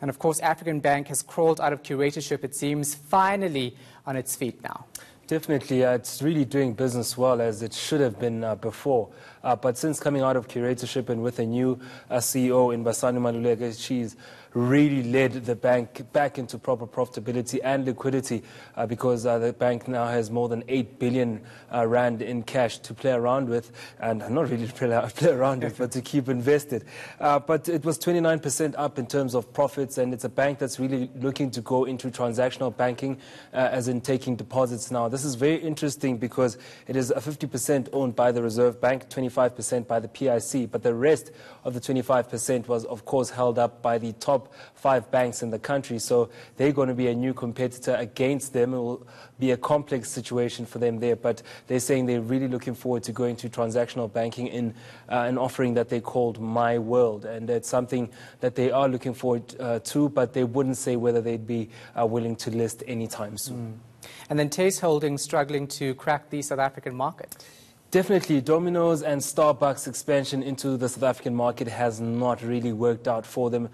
And of course, African Bank has crawled out of curatorship, it seems, finally on its feet now. Definitely, it's really doing business well, as it should have been before. But since coming out of curatorship and with a new CEO in Basani Maluleke, she's really led the bank back into proper profitability and liquidity because the bank now has more than 8 billion rand in cash to play around with, and not really to play around with, but to keep invested. But it was 29% up in terms of profits, and it's a bank that's really looking to go into transactional banking, as in taking deposits now. This is very interesting because it is 50% owned by the Reserve Bank, 25% by the PIC, but the rest of the 25% was, of course, held up by the top 5 banks in the country. So they're going to be a new competitor against them. It will be a complex situation for them there, but they're saying they're really looking forward to going to transactional banking in an offering that they called My World, and it's something that they are looking forward to, but they wouldn't say whether they'd be willing to list anytime soon. And then Taste Holdings struggling to crack the South African market. Definitely, Domino's and Starbucks expansion into the South African market has not really worked out for them.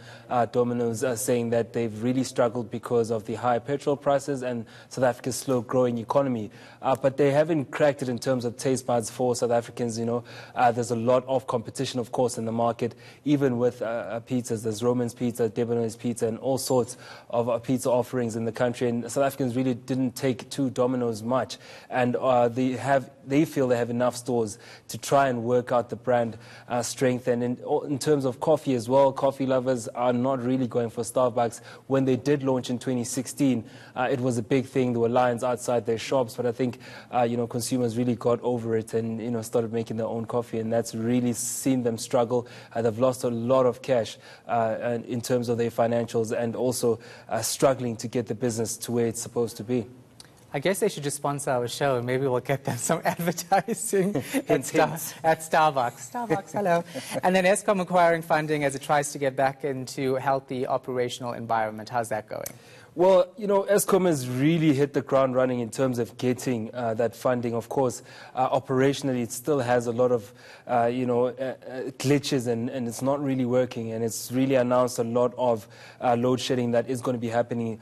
Domino's are saying that they've really struggled because of the high petrol prices and South Africa's slow-growing economy. But they haven't cracked it in terms of taste buds for South Africans. There's a lot of competition, of course, in the market, even with pizzas. There's Roman's Pizza, Domino's Pizza, and all sorts of pizza offerings in the country. And South Africans really didn't take to Domino's much, and they feel they have enough stores to try and work out the brand strength. And in terms of coffee as well, coffee lovers are not really going for Starbucks. When they did launch in 2016, it was a big thing. There were lines outside their shops, but I think consumers really got over it and started making their own coffee, and that's really seen them struggle. They've lost a lot of cash in terms of their financials, and also struggling to get the business to where it's supposed to be. I guess they should just sponsor our show, and maybe we'll get them some advertising at Starbucks. Starbucks, hello. And then Eskom acquiring funding as it tries to get back into healthy operational environment. How's that going? Well, Eskom has really hit the ground running in terms of getting that funding. Of course, operationally, it still has a lot of, glitches, and it's not really working. And it's really announced a lot of load shedding that is going to be happening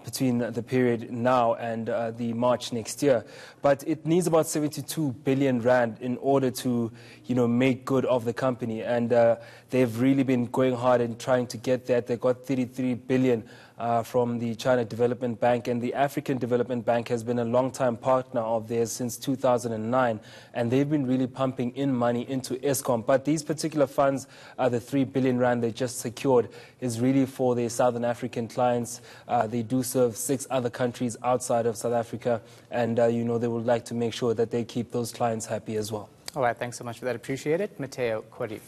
between the period now and the March next year. But it needs about 72 billion rand in order to, make good of the company. And they've really been going hard in trying to get that. They got 33 billion from the China Development Bank, and the African Development Bank has been a long-time partner of theirs since 2009, and they've been really pumping in money into Eskom. But these particular funds, the 3 billion rand they just secured, is really for their Southern African clients. They do serve 6 other countries outside of South Africa, and they would like to make sure that they keep those clients happy as well. All right, thanks so much for that. Appreciate it. Mateo Corri.